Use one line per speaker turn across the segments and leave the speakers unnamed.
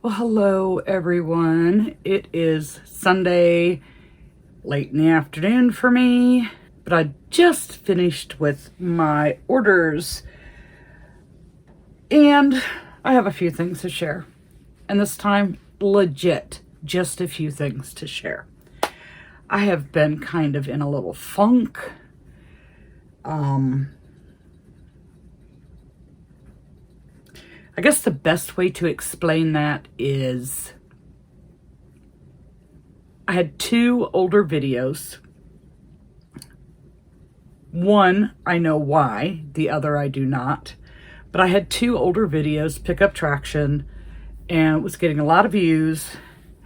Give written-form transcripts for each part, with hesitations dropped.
Well, hello everyone. It is Sunday, late in the afternoon for me, but I just finished with my orders and I have a few things to share. And this time, legit, just a few things to share. I have been kind of in a little funk. I guess the best way to explain that is I had two older videos. One, I know why, the other I do not. But I had two older videos pick up traction and was getting a lot of views,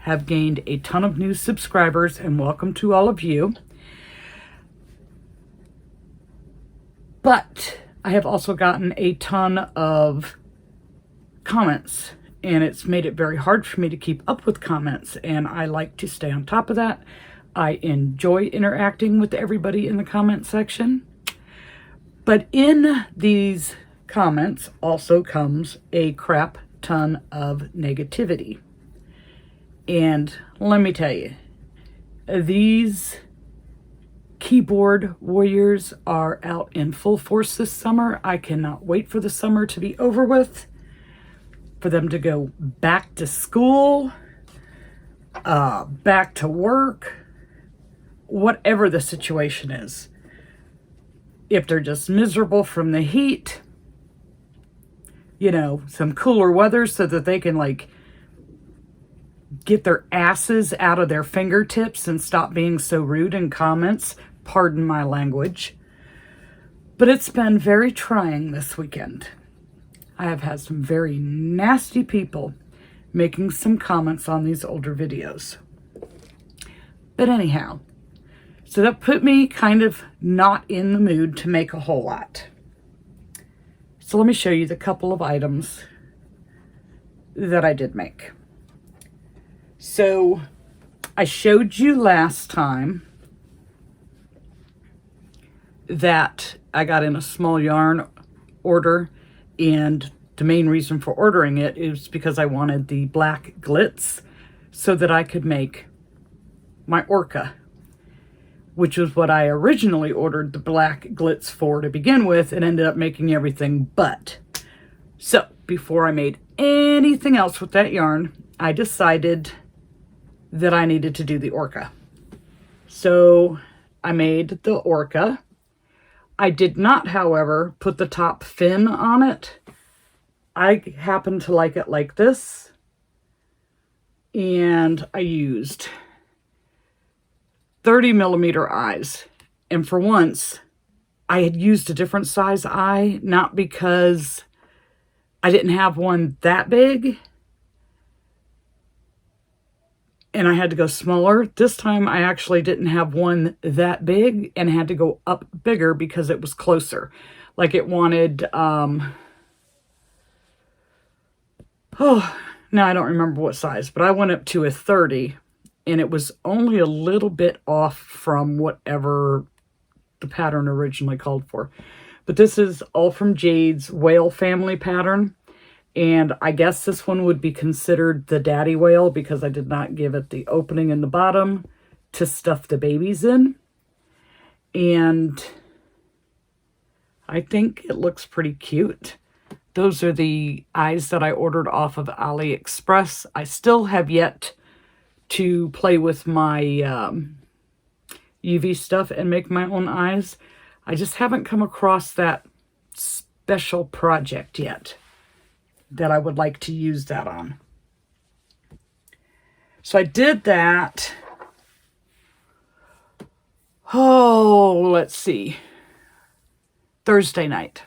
have gained a ton of new subscribers, and welcome to all of you. But I have also gotten a ton of comments, and it's made it very hard for me to keep up with comments, and I like to stay on top of that. I enjoy interacting with everybody in the comment section. But in these comments also comes a crap ton of negativity. And let me tell you, these keyboard warriors are out in full force this summer. I cannot wait for the summer to be over with, for them to go back to school, back to work, whatever the situation is. If they're just miserable from the heat, you know, some cooler weather so that they can like get their asses out of their fingertips and stop being so rude in comments. Pardon my language. But it's been very trying this weekend. I have had some very nasty people making some comments on these older videos. But anyhow, so that put me kind of not in the mood to make a whole lot. So let me show you the couple of items that I did make. So I showed you last time that I got in a small yarn order, and the main reason for ordering it is because I wanted the black glitz so that I could make my orca, which was what I originally ordered the black glitz for to begin with, and ended up making everything but. So before I made anything else with that yarn, I decided that I needed to do the orca. So I made the orca. I did not, however, put the top fin on it. I happen to like it like this. And I used 30 millimeter eyes. And for once, I had used a different size eye, not because I didn't have one that big and I had to go smaller. This time I actually didn't have one that big and had to go up bigger because it was closer. Like it wanted, now I don't remember what size, but I went up to a 30 and it was only a little bit off from whatever the pattern originally called for. But this is all from Jade's whale family pattern. And I guess this one would be considered the daddy whale because I did not give it the opening in the bottom to stuff the babies in. And I think it looks pretty cute. Those are the eyes that I ordered off of AliExpress. I still have yet to play with my UV stuff and make my own eyes. I just haven't come across that special project yet that I would like to use that on. So I did that. Oh, let's see. Thursday night.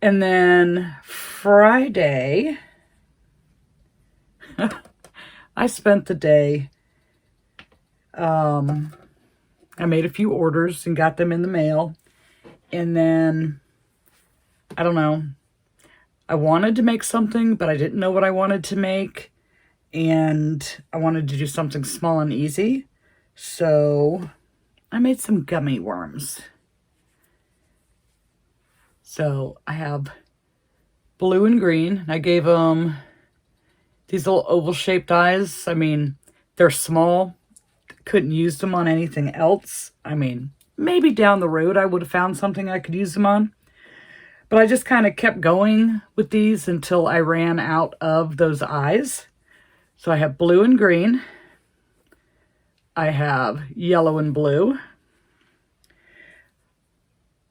And then Friday, I spent the day, I made a few orders and got them in the mail. And then, I don't know, I wanted to make something, but I didn't know what I wanted to make. And I wanted to do something small and easy. So I made some gummy worms. So I have blue and green. I gave them These little oval-shaped eyes, I mean, they're small. Couldn't use them on anything else. I mean, maybe down the road I would have found something I could use them on. But I just kind of kept going with these until I ran out of those eyes. So I have blue and green. I have yellow and blue.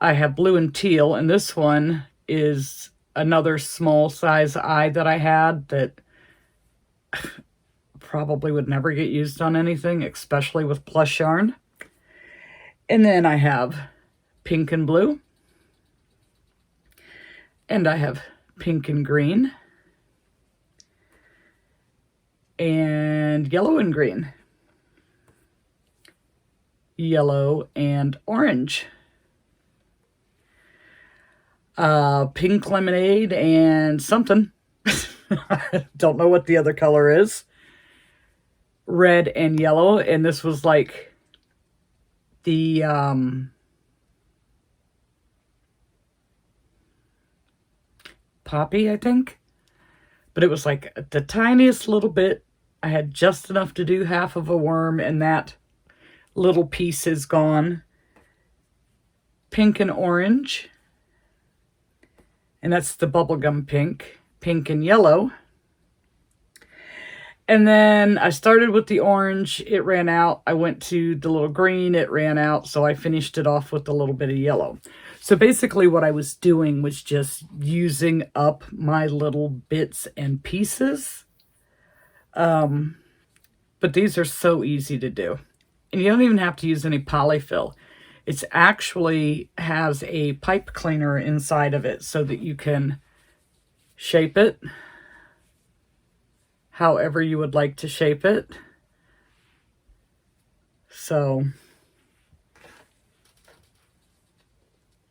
I have blue and teal, and this one is another small size eye that I had that probably would never get used on anything, especially with plush yarn. And then I have pink and blue. And I have pink and green. And yellow and green. Yellow and orange. Pink lemonade and something. I don't know what the other color is. Red and yellow. And this was like the poppy, I think. But it was like the tiniest little bit. I had just enough to do half of a worm, and that little piece is gone. Pink and orange. And that's the bubblegum pink. Pink and yellow. And then I started with the orange. It ran out. I went to the little green. It ran out. So I finished it off with a little bit of yellow. So basically what I was doing was just using up my little bits and pieces. But these are so easy to do. And you don't even have to use any polyfill. It actually has a pipe cleaner inside of it so that you can shape it however you would like to shape it. So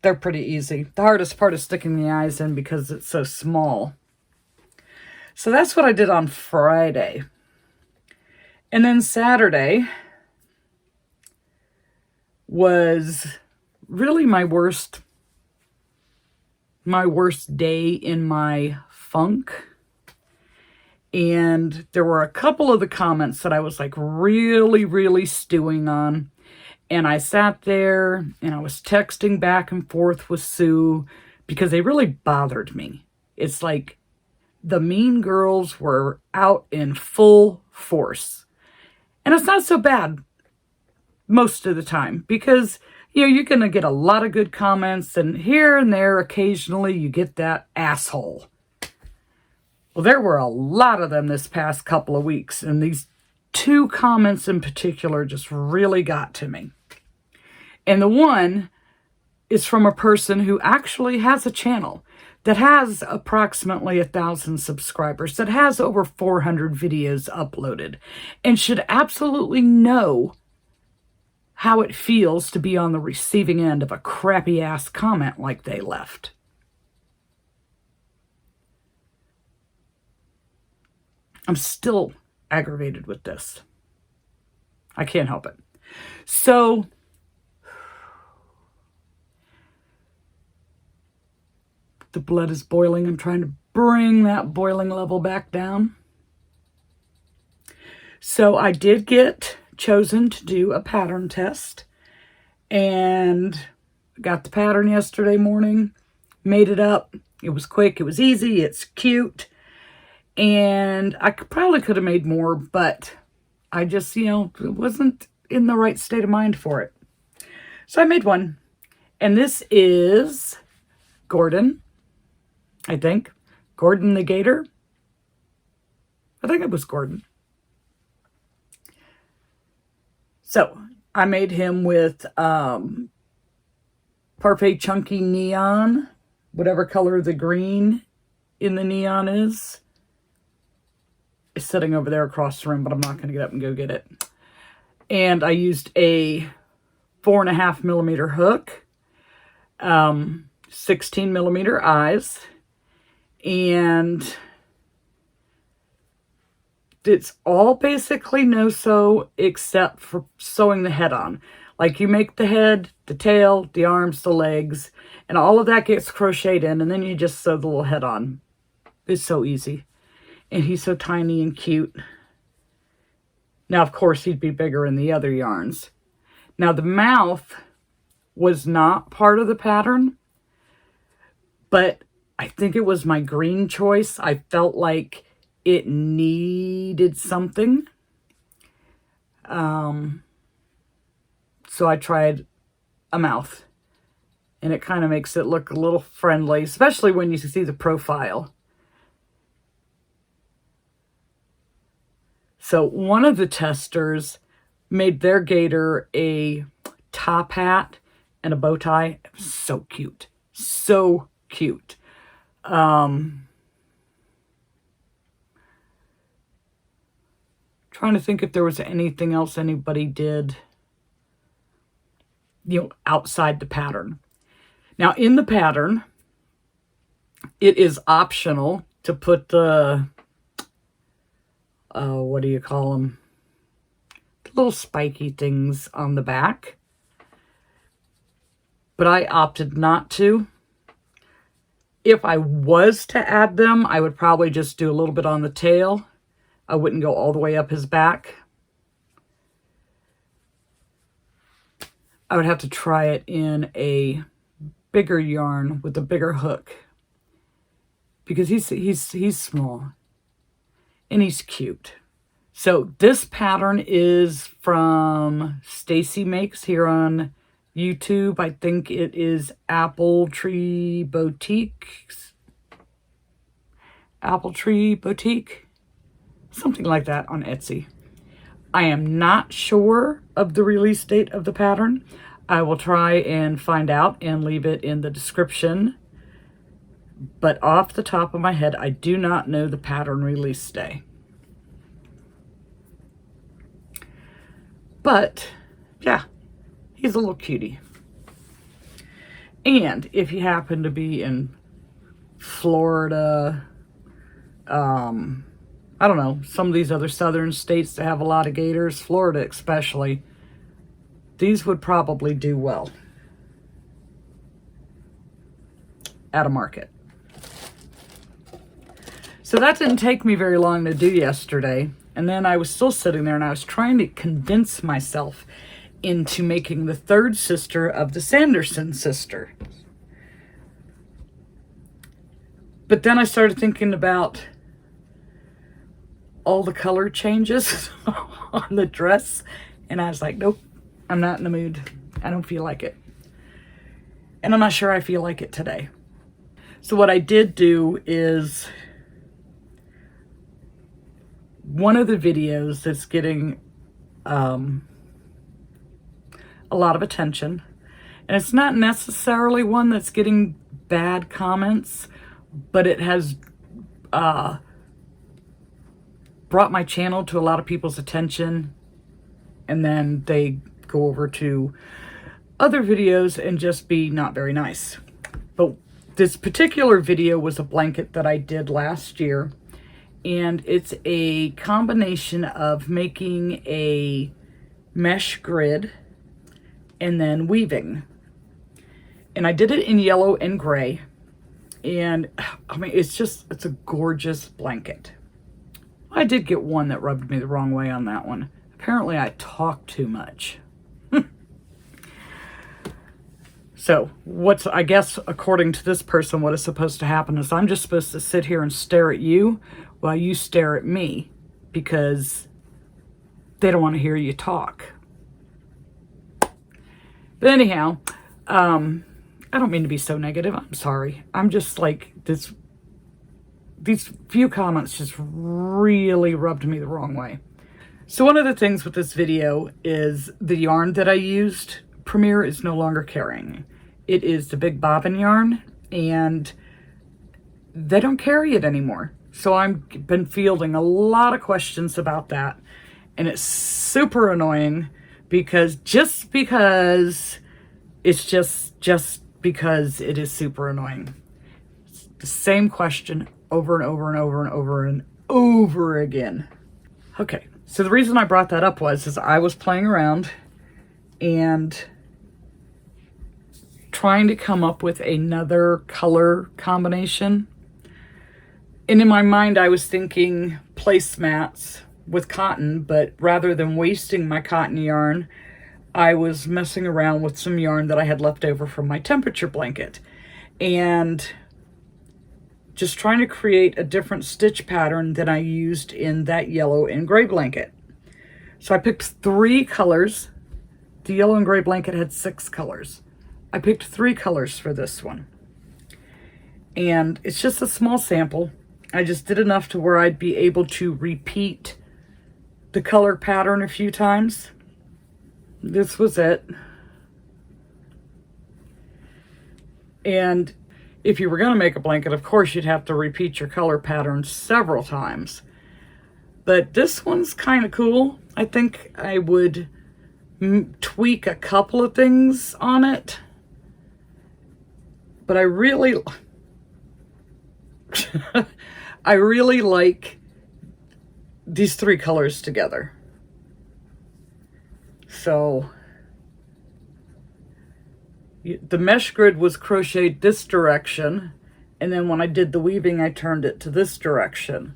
they're pretty easy. The hardest part is sticking the eyes in because it's so small. So that's what I did on Friday. And then Saturday was really my worst day in my funk. And there were a couple of the comments that I was like really stewing on. And I sat there and I was texting back and forth with Sue because they really bothered me. It's like the mean girls were out in full force. And it's not so bad most of the time because, you know, you're going to get a lot of good comments, and here and there occasionally you get that asshole. Well, there were a lot of them this past couple of weeks, and these two comments in particular just really got to me. And the one is from a person who actually has a channel that has approximately 1,000 subscribers, that has over 400 videos uploaded, and should absolutely know how it feels to be on the receiving end of a crappy ass comment like they left. I'm still aggravated with this. I can't help it. So the blood is boiling. I'm trying to bring that boiling level back down. So I did get chosen to do a pattern test, and got the pattern yesterday morning, made it up. It was quick, it was easy, it's cute, and I probably could have made more, but I just, wasn't in the right state of mind for it. So I made one, and this is Gordon, I think. Gordon the Gator. I think it was Gordon. So I made him with Parfait Chunky Neon, whatever color the green in the neon is. It's sitting over there across the room, but I'm not going to get up and go get it. And I used a 4.5 millimeter hook, 16 millimeter eyes, and it's all basically no-sew except for sewing the head on. Like, you make the head, the tail, the arms, the legs, and all of that gets crocheted in, and then you just sew the little head on. It's so easy. And he's so tiny and cute. Now, of course, he'd be bigger in the other yarns. Now, the mouth was not part of the pattern, but I think it was my green choice. I felt like it needed something. So I tried a mouth, and it kind of makes it look a little friendly, especially when you see the profile. So one of the testers made their gator a top hat and a bow tie. It was so cute. So cute. Trying to think if there was anything else anybody did, outside the pattern. Now, in the pattern, it is optional to put the, what do you call them? The little spiky things on the back. But I opted not to. If I was to add them, I would probably just do a little bit on the tail. I wouldn't go all the way up his back. I would have to try it in a bigger yarn with a bigger hook, because he's small and he's cute. So this pattern is from Stacy Makes here on YouTube. I think it is Apple Tree Boutique, something like that on Etsy. I am not sure of the release date of the pattern. I will try and find out and leave it in the description. But off the top of my head, I do not know the pattern release day. But, yeah, he's a little cutie. And if you happen to be in Florida, I don't know, some of these other southern states that have a lot of gators, Florida especially, these would probably do well at a market. So that didn't take me very long to do yesterday. And then I was still sitting there and I was trying to convince myself into making the third sister of the Sanderson sister. But then I started thinking about all the color changes on the dress, and I was like, nope, I'm not in the mood. I don't feel like it. And I'm not sure I feel like it today. So what I did do is, one of the videos that's getting a lot of attention, and it's not necessarily one that's getting bad comments, but it has brought my channel to a lot of people's attention, and then they go over to other videos and just be not very nice. But this particular video was a blanket that I did last year, and it's a combination of making a mesh grid and then weaving. And I did it in yellow and gray, and I mean, it's a gorgeous blanket. I did get one that rubbed me the wrong way on that one. Apparently I talk too much. So I guess according to this person, what is supposed to happen is I'm just supposed to sit here and stare at you while you stare at me, because they don't want to hear you talk. But anyhow, I don't mean to be so negative. I'm sorry. I'm just like, these few comments just really rubbed me the wrong way. So one of the things with this video is the yarn that I used, Premier is no longer carrying. It is the big bobbin yarn, and they don't carry it anymore. So I've been fielding a lot of questions about that, and it's super annoying, because just because it is super annoying. It's the same question over and over and over and over and over again. Okay, so the reason I brought that up was I was playing around and trying to come up with another color combination. And in my mind, I was thinking placemats with cotton, but rather than wasting my cotton yarn, I was messing around with some yarn that I had left over from my temperature blanket. And just trying to create a different stitch pattern than I used in that yellow and gray blanket. So I picked 3 colors. The yellow and gray blanket had 6 colors. I picked 3 colors for this one. And it's just a small sample. I just did enough to where I'd be able to repeat the color pattern a few times. This was it. And if you were going to make a blanket, of course, you'd have to repeat your color pattern several times. But this one's kind of cool. I think I would tweak a couple of things on it. But I really like these 3 colors together. So the mesh grid was crocheted this direction, and then when I did the weaving, I turned it to this direction.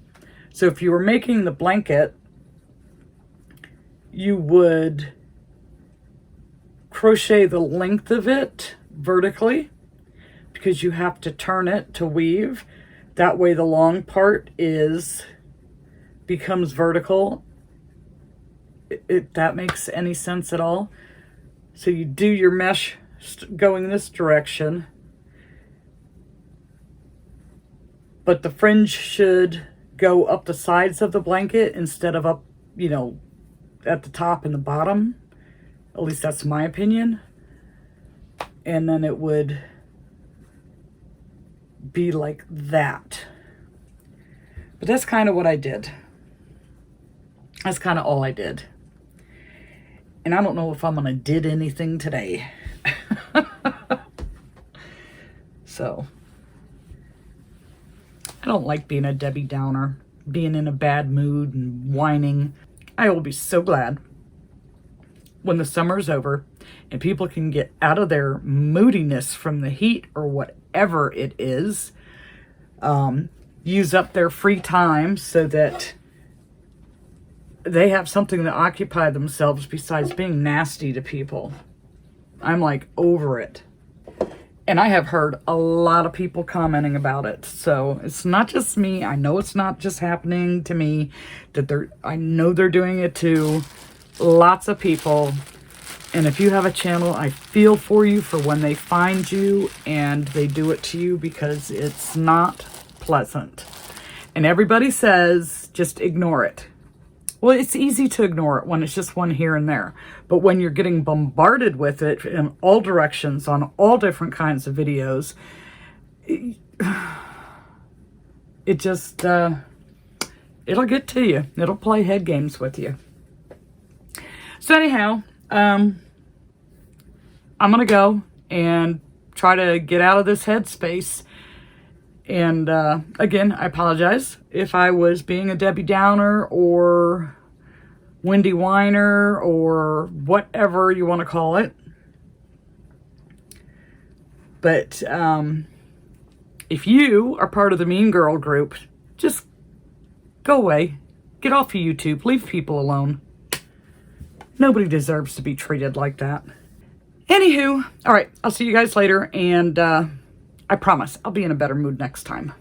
So if you were making the blanket, you would crochet the length of it vertically, because you have to turn it to weave. That way the long part becomes vertical, if that makes any sense at all. So you do your mesh going this direction, but the fringe should go up the sides of the blanket instead of up, you know, at the top and the bottom. At least that's my opinion. And then it would be like that. But that's kind of what I did. That's kind of all I did. And I don't know if I'm gonna did anything today. So I don't like being a Debbie Downer, being in a bad mood and whining. I will be so glad when the summer's over and people can get out of their moodiness from the heat or whatever it is, use up their free time so that they have something to occupy themselves besides being nasty to people. I'm like over it. And I have heard a lot of people commenting about it. So it's not just me. I know it's not just happening to me. I know they're doing it to lots of people. And if you have a channel, I feel for you for when they find you and they do it to you, because it's not pleasant. And everybody says, just ignore it. Well, it's easy to ignore it when it's just one here and there. But when you're getting bombarded with it in all directions on all different kinds of videos, it just, it'll get to you. It'll play head games with you. So anyhow, I'm going to go and try to get out of this headspace. And again, I apologize if I was being a Debbie Downer or Wendy Whiner or whatever you want to call it. But if you are part of the Mean Girl group, just go away. Get off of YouTube. Leave people alone. Nobody deserves to be treated like that. Anywho, all right, I'll see you guys later, and I promise I'll be in a better mood next time.